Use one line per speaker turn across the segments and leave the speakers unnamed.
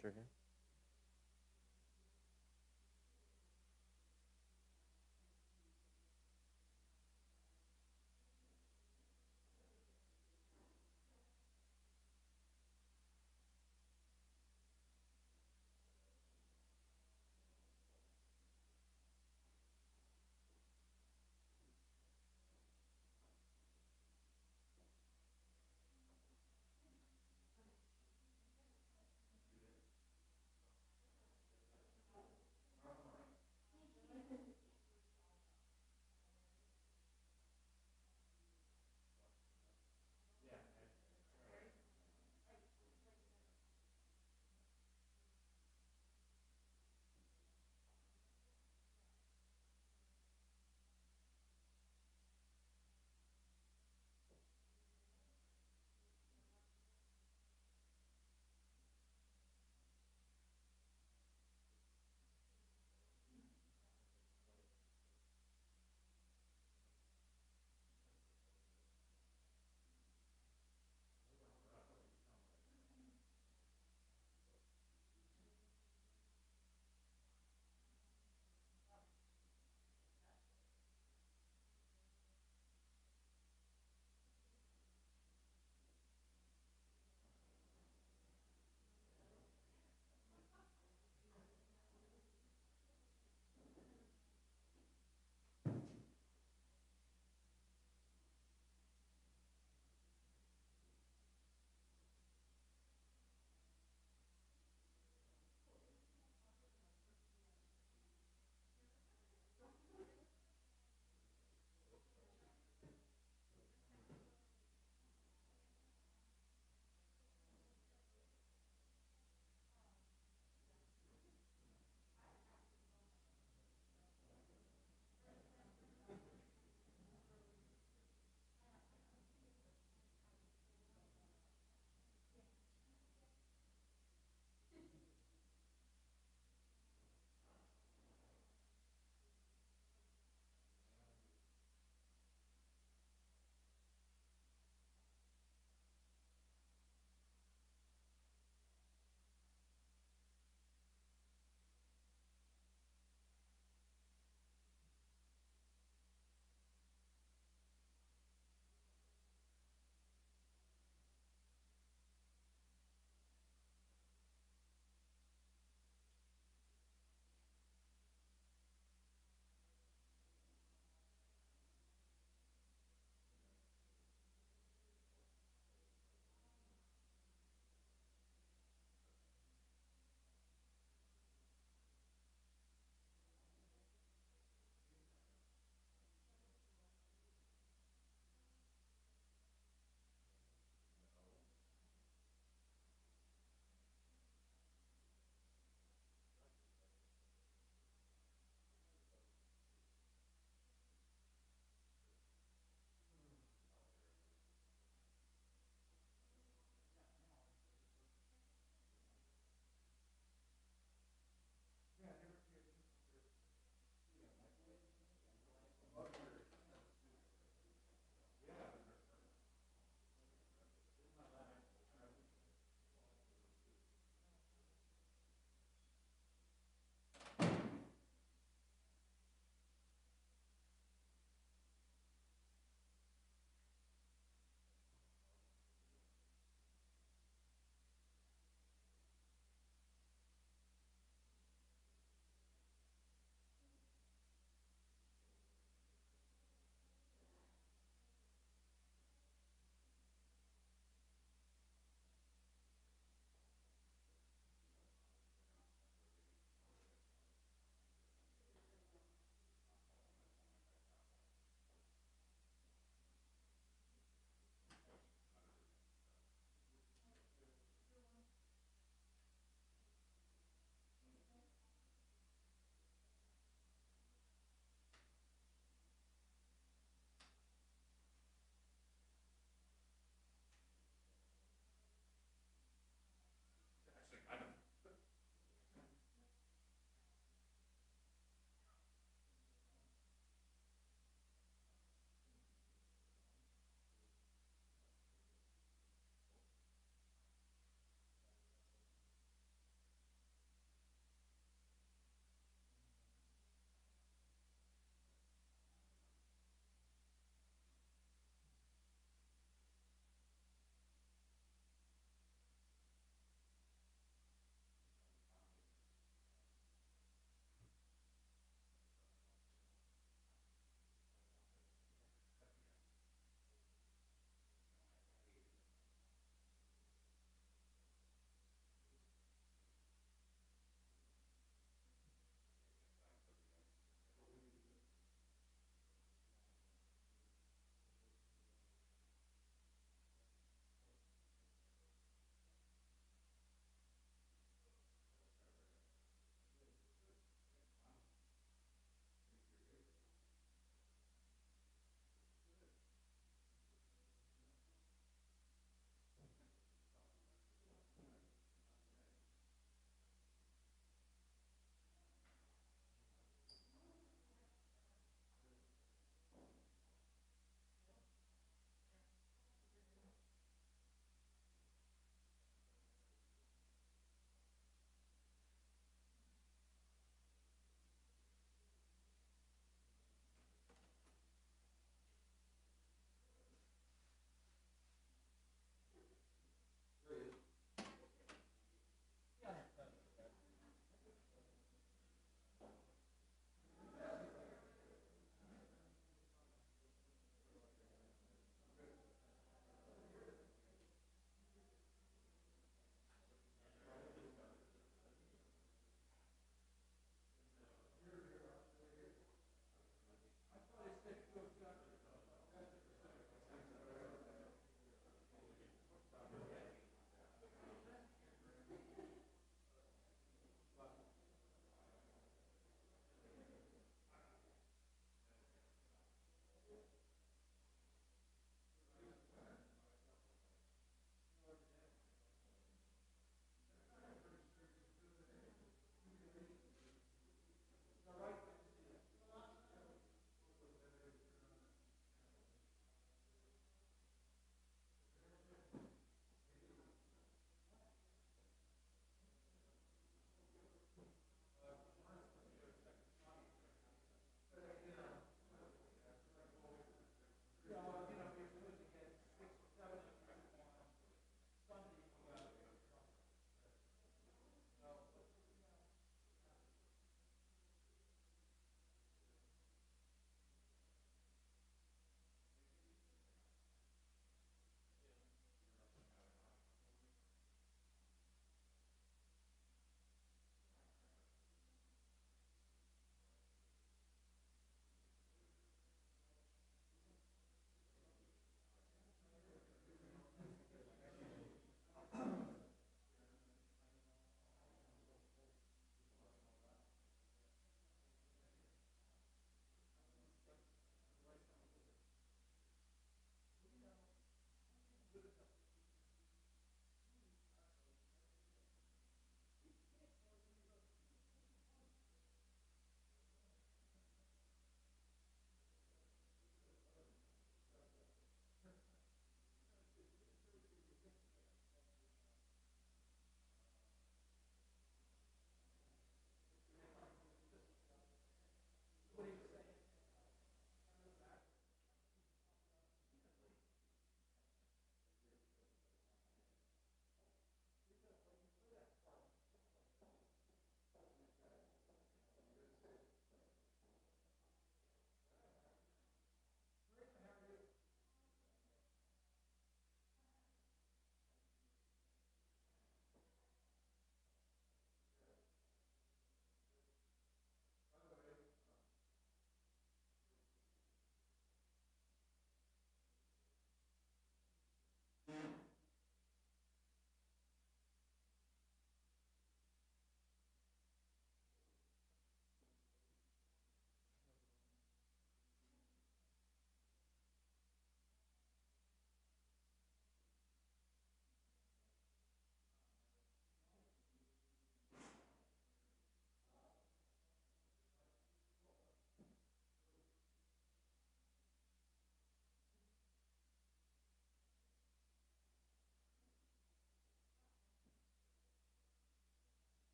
scripture here.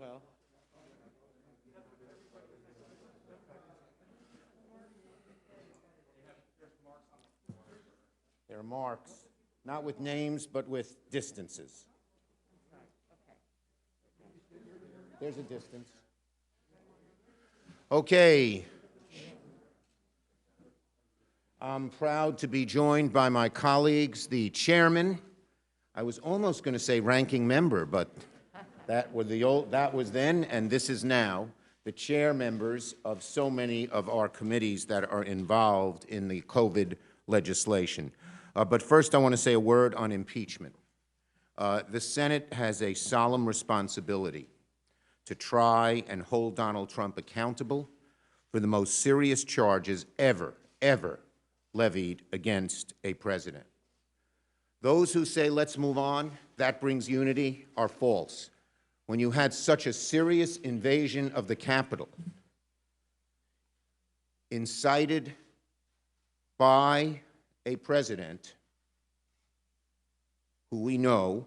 Well, there are marks, not with names, but with distances. There's a distance. Okay. I'm proud to be joined by my colleagues, the chairman. I was almost going to say ranking member, but that was then, and this is now, the chair members of so many of our committees that are involved in the COVID legislation. But first, I want to say a word on impeachment. The Senate has a solemn responsibility to try and hold Donald Trump accountable for the most serious charges ever levied against a president. Those who say, let's move on, that brings unity, are false. When you had such a serious invasion of the Capitol, incited by a president who we know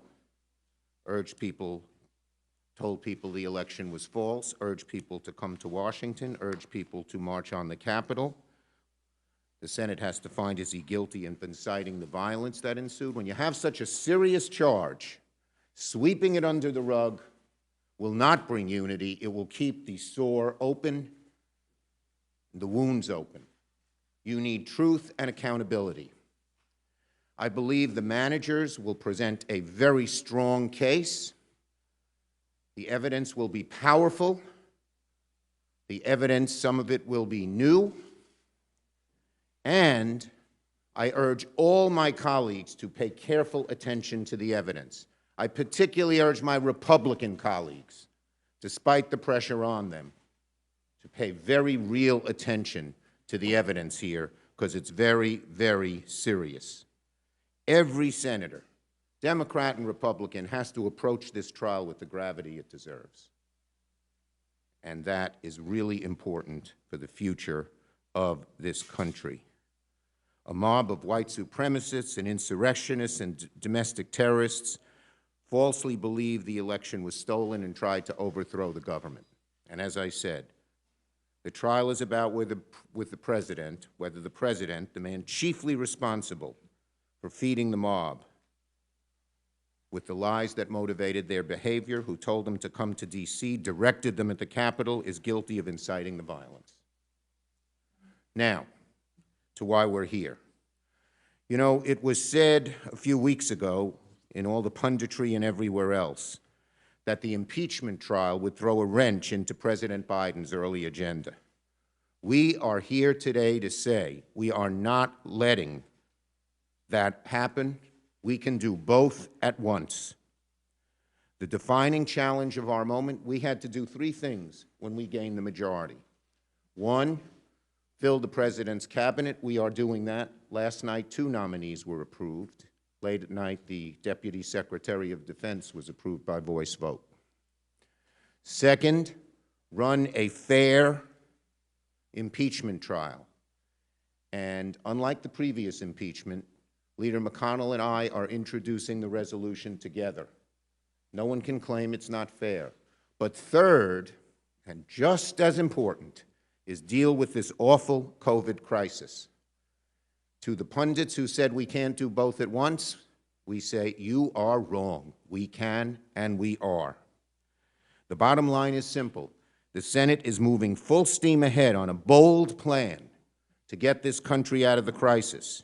told people the election was false, urged people to come to Washington, urged people to march on the Capitol. The Senate has to find, is he guilty of inciting the violence that ensued? When you have such a serious charge, sweeping it under the rug will not bring unity. It will keep the sore open, the wounds open. You need truth and accountability. I believe the managers will present a very strong case. The evidence will be powerful. The evidence, some of it will be new. And I urge all my colleagues to pay careful attention to the evidence. I particularly urge my Republican colleagues, despite the pressure on them, to pay very real attention to the evidence here, because it's very, very serious. Every senator, Democrat and Republican, has to approach this trial with the gravity it deserves. And that is really important for the future of this country. A mob of white supremacists and insurrectionists and domestic terrorists falsely believed the election was stolen and tried to overthrow the government. And as I said, the trial is about whether the president, the man chiefly responsible for feeding the mob with the lies that motivated their behavior, who told them to come to D.C., directed them at the Capitol, is guilty of inciting the violence. Now, to why we're here. You know, it was said a few weeks ago in all the punditry and everywhere else that the impeachment trial would throw a wrench into President Biden's early agenda. We are here today to say we are not letting that happen. We can do both at once. The defining challenge of our moment, we had to do three things when we gained the majority. One, fill the president's cabinet. We are doing that. Last night, 2 nominees were approved. Late at night, the Deputy Secretary of Defense was approved by voice vote. Second, run a fair impeachment trial. And unlike the previous impeachment, Leader McConnell and I are introducing the resolution together. No one can claim it's not fair. But third, and just as important, is deal with this awful COVID crisis. To the pundits who said we can't do both at once, we say, you are wrong. We can and we are. The bottom line is simple. The Senate is moving full steam ahead on a bold plan to get this country out of the crisis,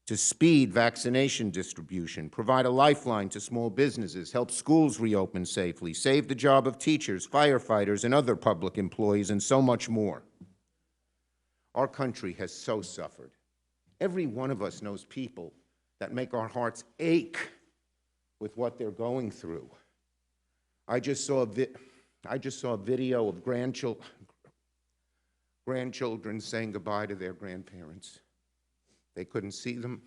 to speed vaccination distribution, provide a lifeline to small businesses, help schools reopen safely, save the job of teachers, firefighters, and other public employees, and so much more. Our country has so suffered. Every one of us knows people that make our hearts ache with what they're going through. I just saw a video of grandchildren saying goodbye to their grandparents. They couldn't see them,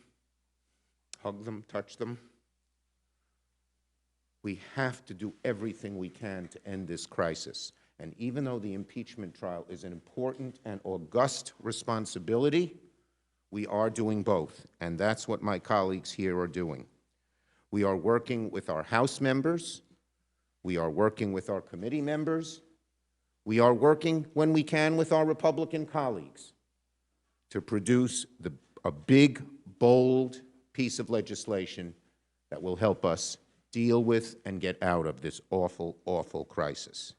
hug them, touch them. We have to do everything we can to end this crisis. And even though the impeachment trial is an important and august responsibility, we are doing both, and that's what my colleagues here are doing. We are working with our House members We are working with our committee members. We are working, when we can, with our Republican colleagues to produce a big, bold piece of legislation that will help us deal with and get out of this awful, awful crisis.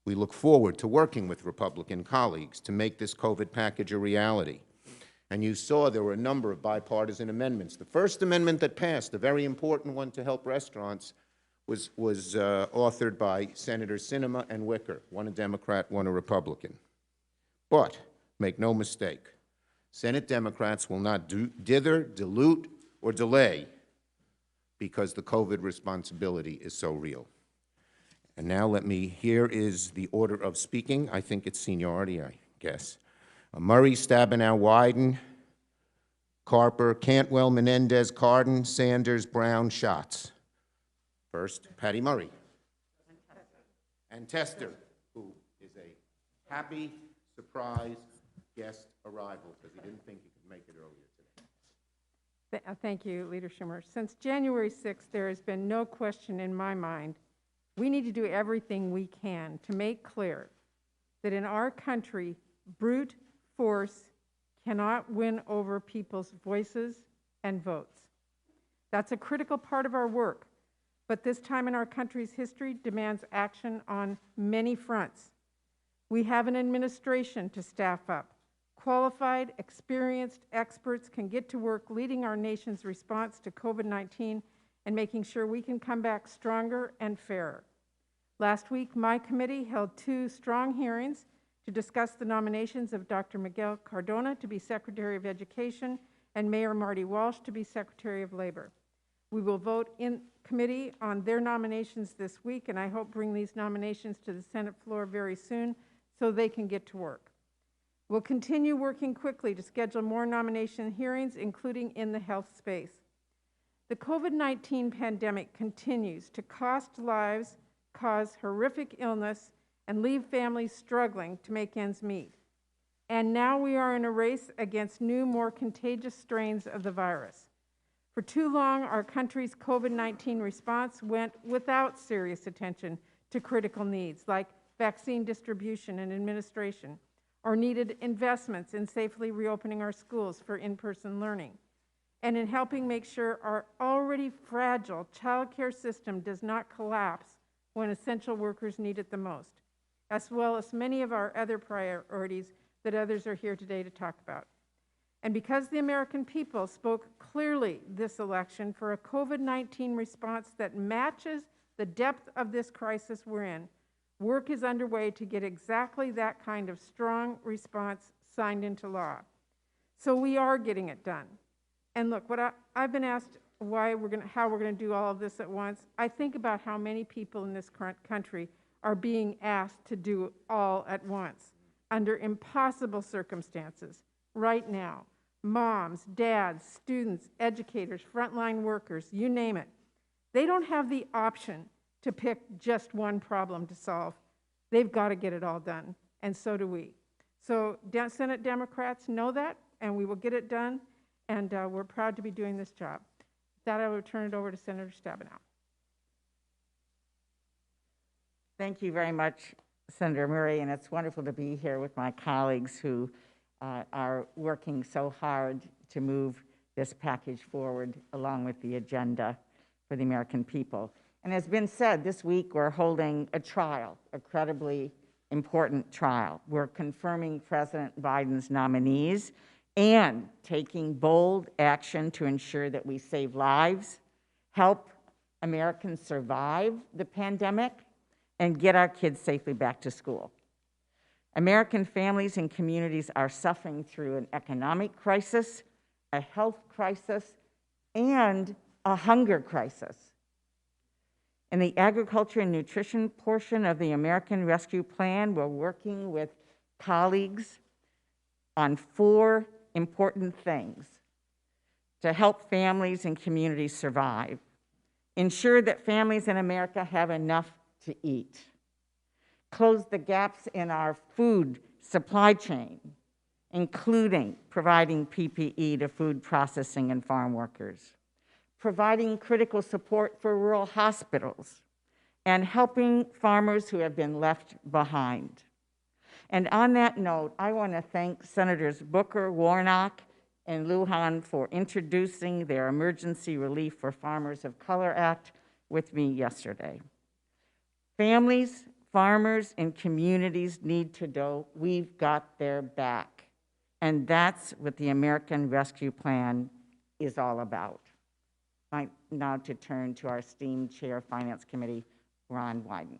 We look forward to working with Republican colleagues to make this COVID package a reality. And you saw there were a number of bipartisan amendments. The first amendment that passed, the very important one to help restaurants, was authored by Senators Sinema and Wicker, one a Democrat, one a Republican. But make no mistake, Senate Democrats will not dither, dilute, or delay because the COVID responsibility is so real. And now here is the order of speaking. I think it's seniority, I guess. Murray, Stabenow, Wyden, Carper, Cantwell, Menendez, Cardin, Sanders, Brown, Schatz. First, Patty Murray. And Tester, who is a happy, surprise guest arrival because he didn't think he could make it earlier today.
Thank you, Leader Schumer. Since January 6th, there has been no question in my mind. We need to do everything we can to make clear that in our country, brute force cannot win over people's voices and votes. That's a critical part of our work, but this time in our country's history demands action on many fronts. We have an administration to staff up. Qualified, experienced experts can get to work leading our nation's response to COVID-19 and making sure we can come back stronger and fairer. Last week, my committee held 2 strong hearings to discuss the nominations of Dr. Miguel Cardona to be Secretary of Education and Mayor Marty Walsh to be Secretary of Labor. We will vote in committee on their nominations this week, and I hope bring these nominations to the Senate floor very soon so they can get to work. We'll continue working quickly to schedule more nomination hearings, including in the health space. The COVID-19 pandemic continues to cost lives, cause horrific illness, and leave families struggling to make ends meet. And now we are in a race against new, more contagious strains of the virus. For too long, our country's COVID-19 response went without serious attention to critical needs like vaccine distribution and administration, or needed investments in safely reopening our schools for in-person learning, and in helping make sure our already fragile child care system does not collapse when essential workers need it the most, as well as many of our other priorities that others are here today to talk about. And because the American people spoke clearly this election for a COVID-19 response that matches the depth of this crisis we're in, work is underway to get exactly that kind of strong response signed into law. So we are getting it done. And look, I've been asked how we're going to do all of this at once. I think about how many people in this current country are being asked to do it all at once under impossible circumstances right now. Moms, dads, students, educators, frontline workers, you name it. They don't have the option to pick just one problem to solve. They've got to get it all done, and so do we. So Senate Democrats know that, and we will get it done, and we're proud to be doing this job. With that, I will turn it over to Senator Stabenow.
Thank you very much, Senator Murray, and it's wonderful to be here with my colleagues who are working so hard to move this package forward along with the agenda for the American people. And as been said, this week we're holding a trial, a credibly important trial. We're confirming President Biden's nominees and taking bold action to ensure that we save lives, help Americans survive the pandemic, and get our kids safely back to school. American families and communities are suffering through an economic crisis, a health crisis, and a hunger crisis. In the agriculture and nutrition portion of the American Rescue Plan, we're working with colleagues on 4 important things to help families and communities survive. Ensure that families in America have enough to eat. Close the gaps in our food supply chain, including providing PPE to food processing and farm workers. Providing critical support for rural hospitals and helping farmers who have been left behind. And on that note, I want to thank Senators Booker, Warnock, and Lujan for introducing their Emergency Relief for Farmers of Color Act with me yesterday. Families, farmers, and communities need to know we've got their back. And that's what the American Rescue Plan is all about. Now to turn to our esteemed Chair of Finance Committee, Ron Wyden.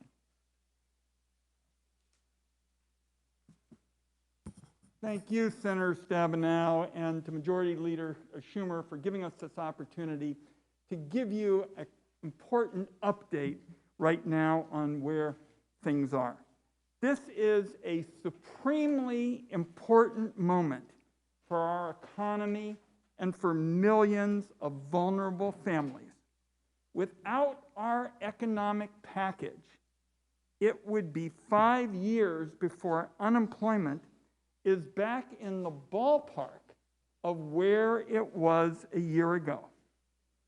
Thank you, Senator Stabenow, and to Majority Leader Schumer for giving us this opportunity to give you an important update right now on where things are. This is a supremely important moment for our economy and for millions of vulnerable families. Without our economic package, it would be 5 years before unemployment is back in the ballpark of where it was a year ago.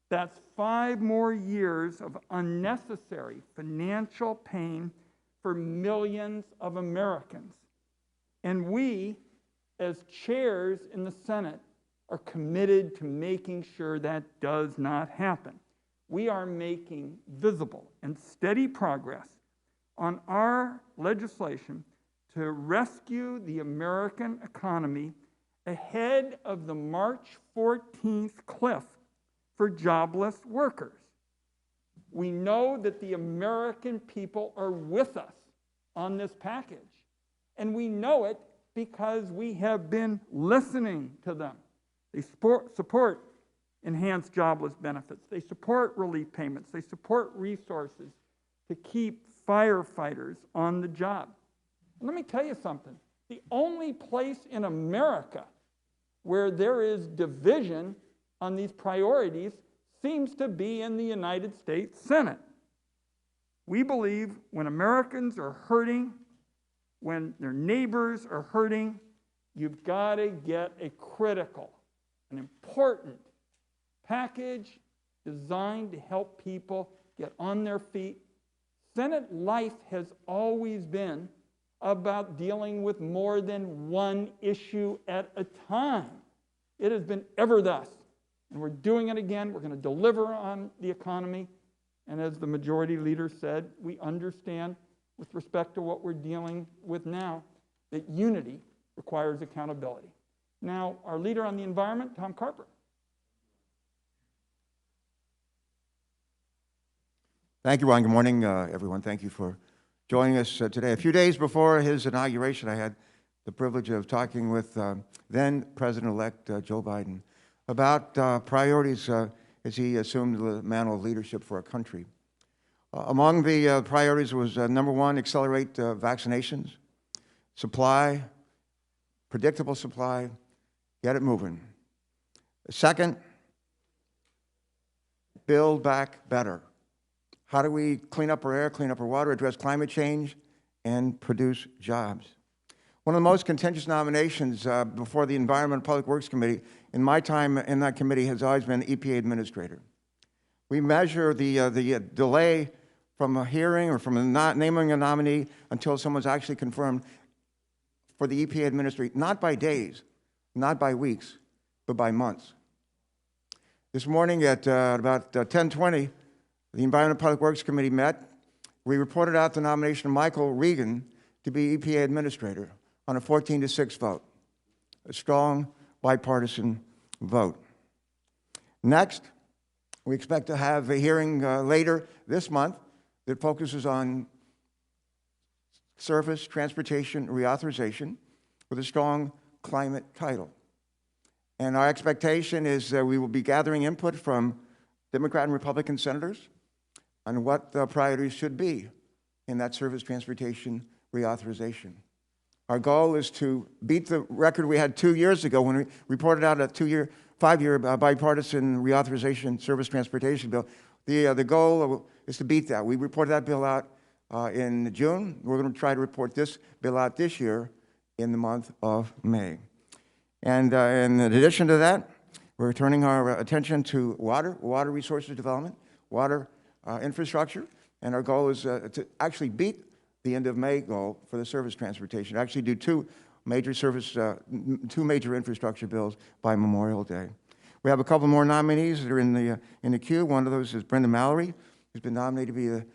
That's 5 more years of unnecessary financial pain for millions of Americans. And we, as chairs in the Senate, are committed to making sure that does not happen. We are making visible and steady progress on our legislation to rescue the American economy ahead of the March 14th cliff for jobless workers. We know that the American people are with us on this package, and we know it because we have been listening to them. They support enhanced jobless benefits. They support relief payments. They support resources to keep firefighters on the job. And let me tell you something. The only place in America where there is division on these priorities seems to be in the United States Senate. We believe when Americans are hurting, when their neighbors are hurting, you've got to get a critical, an important package designed to help people get on their feet. Senate life has always been about dealing with more than one issue at a time. It has been ever thus. And we're doing it again. We're going to deliver on the economy. And as the majority leader said, we understand with respect to what we're dealing with now that unity requires accountability. Now, our leader on the environment, Tom Carper.
Thank you, Ron. Good morning, everyone. Thank you for joining us today. A few days before his inauguration, I had the privilege of talking with then President-elect Joe Biden about priorities as he assumed the mantle of leadership for our country. Among the priorities was number one, accelerate vaccinations, supply, predictable supply, get it moving. Second, build back better. How do we clean up our air, clean up our water, address climate change, and produce jobs? One of the most contentious nominations before the Environment and Public Works Committee in my time in that committee has always been EPA Administrator. We measure the delay from a hearing or from not naming a nominee until someone's actually confirmed for the EPA Administrator, not by days, not by weeks, but by months. This morning at about 10:20, the Environment and Public Works Committee met. We reported out the nomination of Michael Regan to be EPA Administrator on a 14-6 vote, a strong bipartisan vote. Next, we expect to have a hearing later this month that focuses on surface transportation reauthorization with a strong climate title. And our expectation is that we will be gathering input from Democrat and Republican senators on what the priorities should be in that surface transportation reauthorization. Our goal is to beat the record we had 2 years ago when we reported out a 5-year bipartisan reauthorization service transportation bill. The goal is to beat that. We reported that bill out in June. We're going to try to report this bill out this year in the month of May. And in addition to that, we're turning our attention to water resources development, water infrastructure, And our goal is to actually beat the end of May goal for the surface transportation, actually do two major infrastructure bills by Memorial Day. We have a couple more nominees that are in the queue. One of those is Brenda Mallory, who's been nominated to be the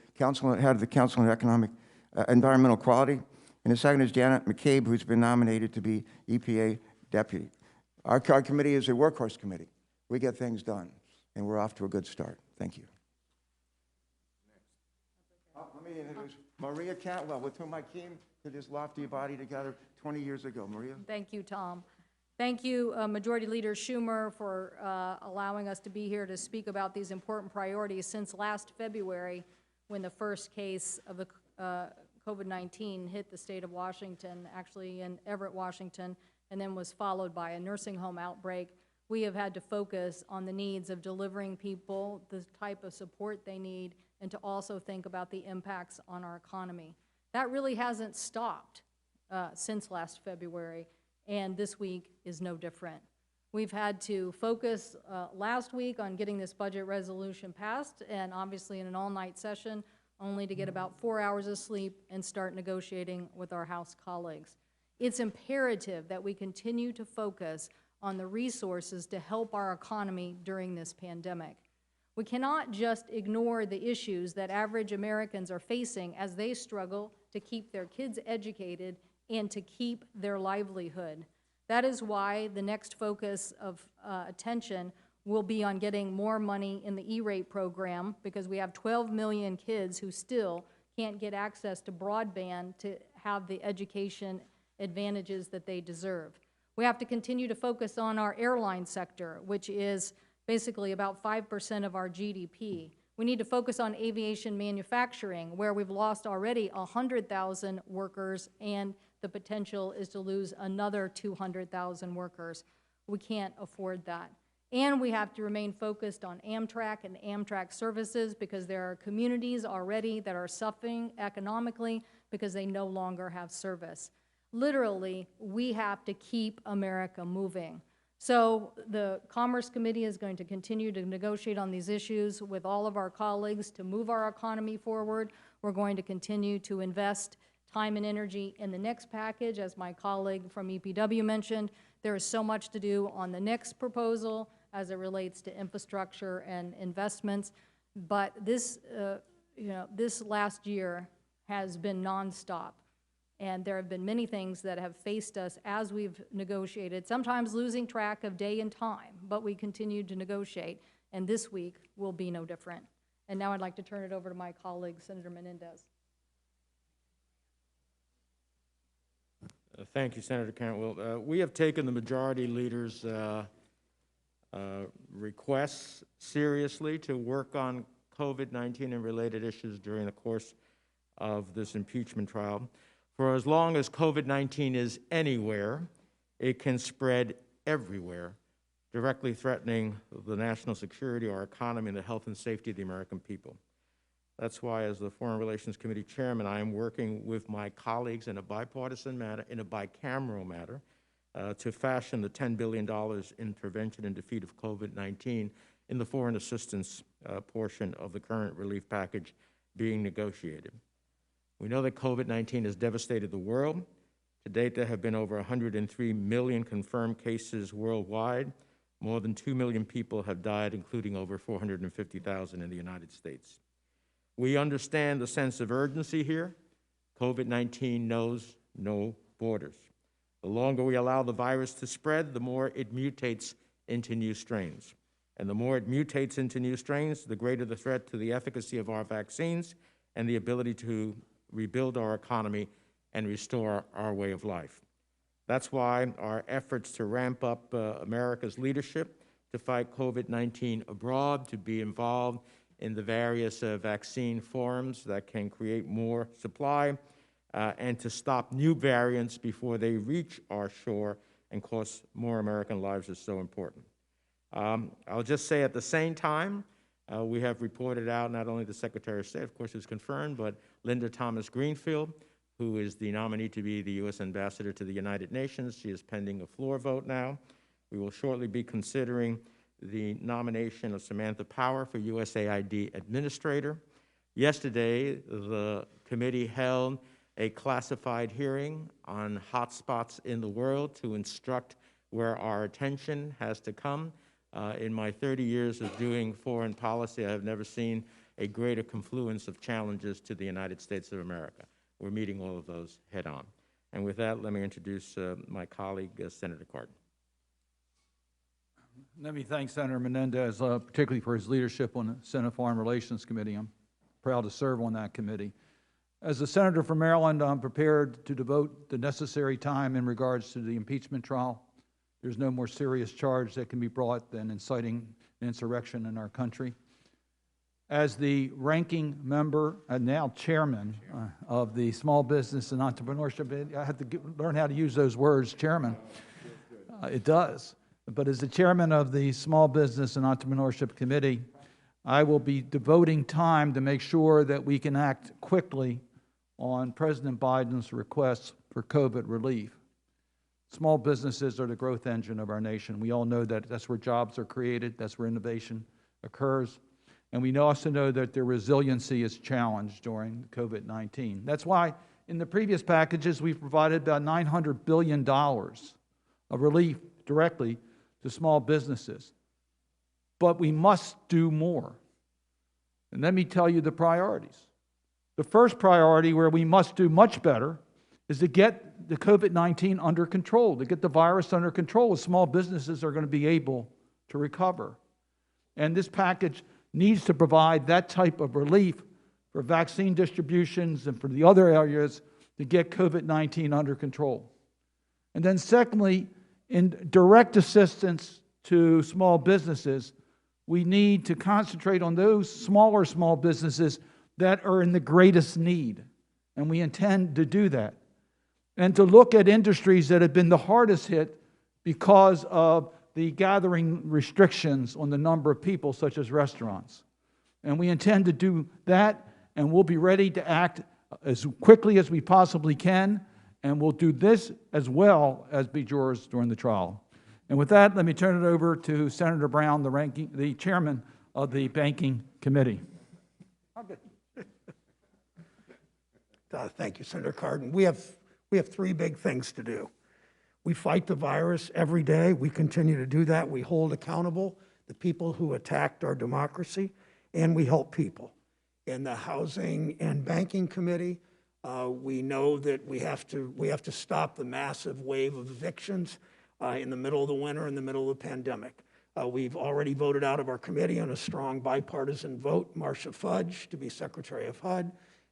head of the Council on Economic Environmental Quality. And the second is Janet McCabe, who's been nominated to be EPA deputy. Our committee is a workhorse committee. We get things done, and we're off to a good start. Thank you. Let me introduce Maria Cantwell, with whom I came to this lofty body together 20 years ago. Maria?
Thank you, Tom. Thank you, Majority Leader Schumer, for allowing us to be here to speak about these important priorities since last February, when the first case of the COVID-19 hit the state of Washington, actually in Everett, Washington, and then was followed by a nursing home outbreak. We have had to focus on the needs of delivering people the type of support they need, and to also think about the impacts on our economy. That really hasn't stopped since last February, and this week is no different. We've had to focus last week on getting this budget resolution passed, and obviously in an all-night session, only to get about 4 hours of sleep and start negotiating with our House colleagues. It's imperative that we continue to focus on the resources to help our economy during this pandemic. We cannot just ignore the issues that average Americans are facing as they struggle to keep their kids educated and to keep their livelihood. That is why the next focus of attention will be on getting more money in the E-rate program, because we have 12 million kids who still can't get access to broadband to have the education advantages that they deserve. We have to continue to focus on our airline sector, which is basically about 5% of our GDP. We need to focus on aviation manufacturing, where we've lost already 100,000 workers, and the potential is to lose another 200,000 workers. We can't afford that. And we have to remain focused on Amtrak and Amtrak services, because there are communities already that are suffering economically because they no longer have service. Literally, we have to keep America moving. So the Commerce Committee is going to continue to negotiate on these issues with all of our colleagues to move our economy forward. We're going to continue to invest time and energy in the next package. As my colleague from EPW mentioned, there is so much to do on the next proposal as it relates to infrastructure and investments. But this, this last year has been nonstop. And there have been many things that have faced us as we've negotiated, sometimes losing track of day and time, but we continue to negotiate, and this week will be no different. And now I'd like to turn it over to my colleague, Senator Menendez.
Thank you, Senator Cantwell. We have taken the majority leader's requests seriously to work on COVID-19 and related issues during the course of this impeachment trial. For as long as COVID-19 is anywhere, it can spread everywhere, directly threatening the national security, our economy, and the health and safety of the American people. That's why, as the Foreign Relations Committee Chairman, I am working with my colleagues in a bipartisan manner, in a bicameral manner, to fashion the $10 billion intervention and defeat of COVID-19 in the foreign assistance portion of the current relief package being negotiated. We know that COVID-19 has devastated the world. To date, there have been over 103 million confirmed cases worldwide. More than 2 million people have died, including over 450,000 in the United States. We understand the sense of urgency here. COVID-19 knows no borders. The longer we allow the virus to spread, the more it mutates into new strains. And the more it mutates into new strains, the greater the threat to the efficacy of our vaccines and the ability to rebuild our economy and restore our way of life. That's why our efforts to ramp up America's leadership to fight COVID-19 abroad, to be involved in the various vaccine forums that can create more supply, and to stop new variants before they reach our shore and cost more American lives is so important. I'll just say at the same time, we have reported out not only the Secretary of State, of course, who's confirmed, but Linda Thomas Greenfield, who is the nominee to be the U.S. Ambassador to the United Nations. She is pending a floor vote now. We will shortly be considering the nomination of Samantha Power for USAID Administrator. Yesterday, the committee held a classified hearing on hotspots in the world to instruct where our attention has to come. In my 30 years of doing foreign policy, I have never seen a greater confluence of challenges to the United States of America. We're meeting all of those head on. And with that, let me introduce my colleague, Senator Cardin.
Let me thank Senator Menendez, particularly for his leadership on the Senate Foreign Relations Committee. I'm proud to serve on that committee. As a senator from Maryland, I'm prepared to devote the necessary time in regards to the impeachment trial. There's no more serious charge that can be brought than inciting an insurrection in our country. As the ranking member and now chairman of the Small Business and Entrepreneurship, I have to learn how to use those words, chairman. It does. But as the chairman of the Small Business and Entrepreneurship Committee, I will be devoting time to make sure that we can act quickly on President Biden's requests for COVID relief. Small businesses are the growth engine of our nation. We all know that that's where jobs are created, that's where innovation occurs. And we also know that their resiliency is challenged during COVID-19. That's why in the previous packages, we've provided about $900 billion of relief directly to small businesses. But we must do more. And let me tell you the priorities. The first priority, where we must do much better, is to get the COVID-19 under control, to get the virus under control, as small businesses are going to be able to recover. And this package needs to provide that type of relief for vaccine distributions and for the other areas to get COVID-19 under control. And then secondly, in direct assistance to small businesses, we need to concentrate on those smaller small businesses that are in the greatest need. And we intend to do that. And to look at industries that have been the hardest hit because of the gathering restrictions on the number of people, such as restaurants. And we intend to do that, and we'll be ready to act as quickly as we possibly can, and we'll do this as well as be jurors during the trial. And with that, let me turn it over to Senator Brown, the chairman of the Banking Committee.
Thank you, Senator Cardin. We have three big things to do. We fight the virus every day. We continue to do that. We hold accountable the people who attacked our democracy, and we help people. In the Housing and Banking Committee, we know that we have to stop the massive wave of evictions in the middle of the winter, in the middle of the pandemic. We've already voted out of our committee on a strong bipartisan vote, Marcia Fudge to be Secretary of HUD.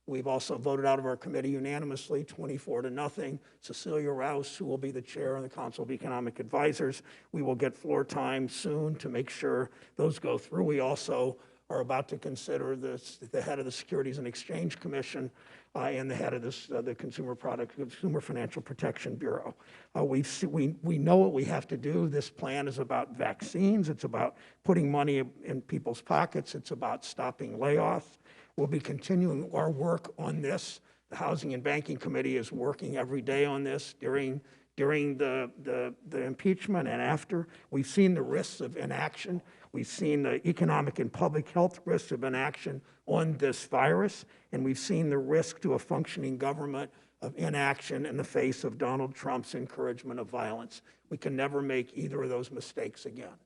We've also voted out of our committee unanimously, 24-0, Cecilia Rouse, who will be the chair of the Council of Economic Advisors. We will get floor time soon to make sure those go through. We also are about to consider the head of the Securities and Exchange Commission and the head of the Consumer Financial Protection Bureau. We know what we have to do. This plan is about vaccines. It's about putting money in people's pockets. It's about stopping layoffs. We'll be continuing our work on this. The Housing and Banking Committee is working every day on this during the impeachment and after. We've seen the risks of inaction. We've seen the economic and public health risks of inaction on this virus, and we've seen the risk to a functioning government of inaction in the face of Donald Trump's encouragement of violence. We can never make either of those mistakes again.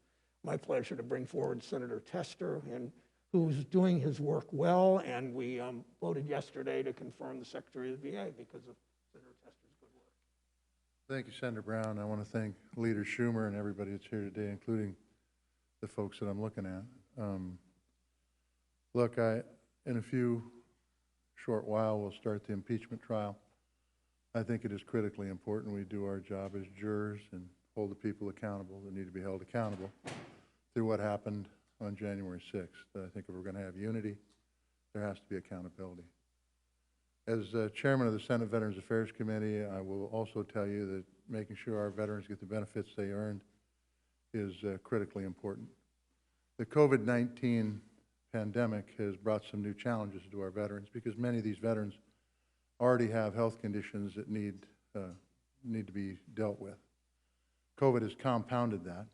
My pleasure to bring forward Senator Tester, who's doing his work well, and we voted yesterday to confirm the Secretary of the VA because of Senator Tester's good work.
Thank you, Senator Brown. I want to thank Leader Schumer and everybody that's here today, including the folks that I'm looking at. Look, in a few short while, we'll start the impeachment trial. I think it is critically important we do our job as jurors and hold the people accountable that need to be held accountable through what happened on January 6th. I think if we're going to have unity, there has to be accountability. As chairman of the Senate Veterans Affairs Committee, I will also tell you that making sure our veterans get the benefits they earned is critically important. The COVID-19 pandemic has brought some new challenges to our veterans because many of these veterans already have health conditions that need to be dealt with. COVID has compounded that.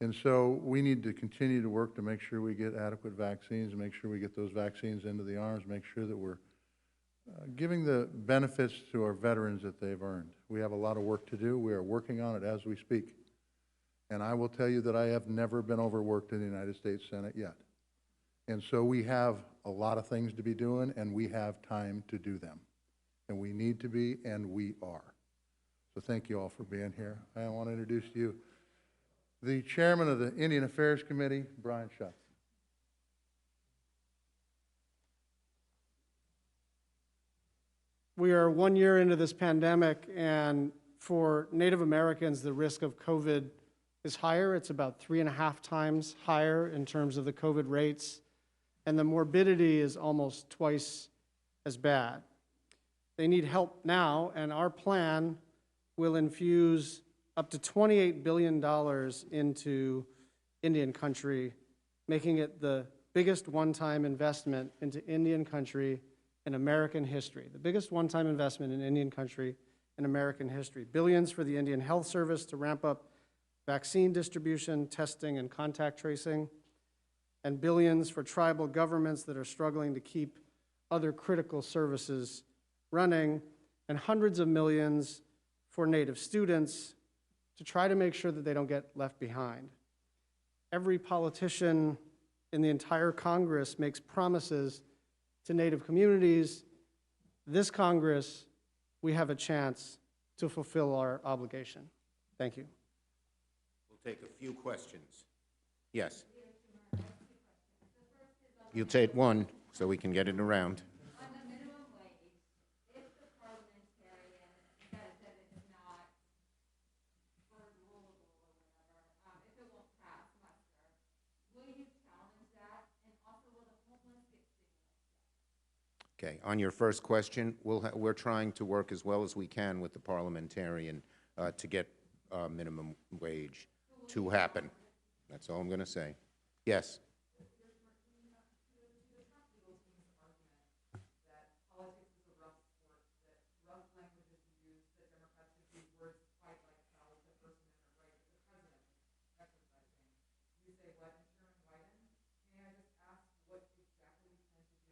And so we need to continue to work to make sure we get adequate vaccines, make sure we get those vaccines into the arms, make sure that we're giving the benefits to our veterans that they've earned. We have a lot of work to do. We are working on it as we speak. And I will tell you that I have never been overworked in the United States Senate yet. And so we have a lot of things to be doing, and we have time to do them. And we need to be, and we are. So thank you all for being here. I want to introduce to you the chairman of the Indian Affairs Committee, Brian Schatz.
We are 1 year into this pandemic, and for Native Americans, the risk of COVID is higher. It's about 3.5 times higher in terms of the COVID rates, and the morbidity is almost twice as bad. They need help now, and our plan will infuse up to $28 billion into Indian country, making it the biggest one-time investment into Indian country in American history, the biggest one-time investment in Indian country in American history. Billions for the Indian Health Service to ramp up vaccine distribution, testing, and contact tracing, and billions for tribal governments that are struggling to keep other critical services running, and hundreds of millions for Native students to try to make sure that they don't get left behind. Every politician in the entire Congress makes promises to Native communities. This Congress, we have a chance to fulfill our obligation. Thank you.
We'll take a few questions. Yes. You'll take one so we can get it around.
On the minimum wage, if the parliamentarian says that it's not rulable or whatever, if it won't pass muster, will you challenge that? And also, will the homeless get stimulus?
Okay, on your first question, we're trying to work as well as we can with the parliamentarian to get minimum wage to happen. That's all I'm going to say. Yes.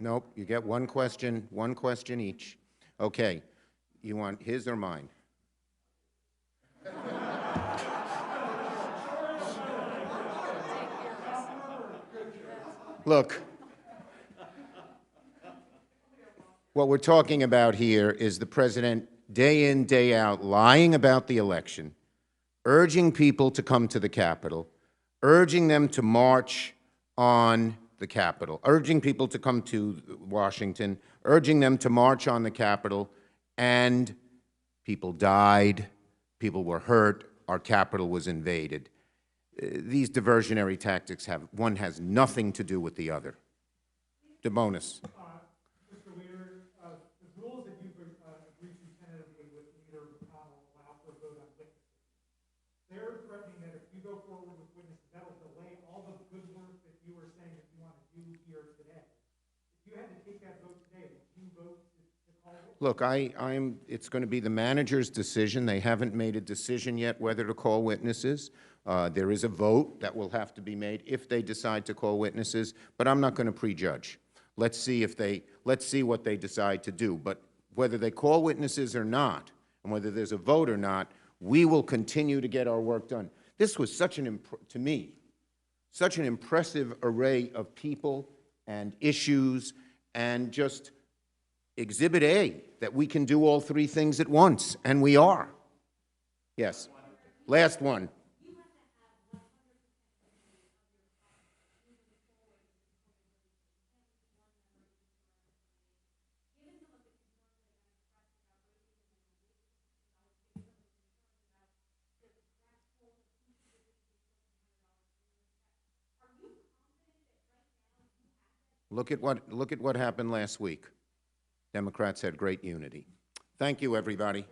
Nope, you get one question each. Okay, you want his or mine? Look, what we're talking about here is the president day in, day out, lying about the election, urging people to come to the Capitol, urging them to march on the Capitol, urging people to come to Washington, urging them to march on the Capitol, and people died, people were hurt, our Capitol was invaded. These diversionary tactics one has nothing to do with the other. DeBonis.
Mr. Leader, the rules that you've agreed to tentatively with Leader McConnell allow for a vote on witnesses. They're threatening that if you go forward with witnesses, that will delay all the good work that you were saying that you want to do here today. If you had to take that vote today, would you vote to call witnesses?
Look, it's going to be the manager's decision. They haven't made a decision yet whether to call witnesses. There is a vote that will have to be made if they decide to call witnesses, but I'm not going to prejudge. Let's see what they decide to do. But whether they call witnesses or not, and whether there's a vote or not, we will continue to get our work done. This was to me, such an impressive array of people and issues, and just Exhibit A, that we can do all three things at once, and we are. Yes. Last one. Look at what happened last week. Democrats had great unity. Thank you, everybody.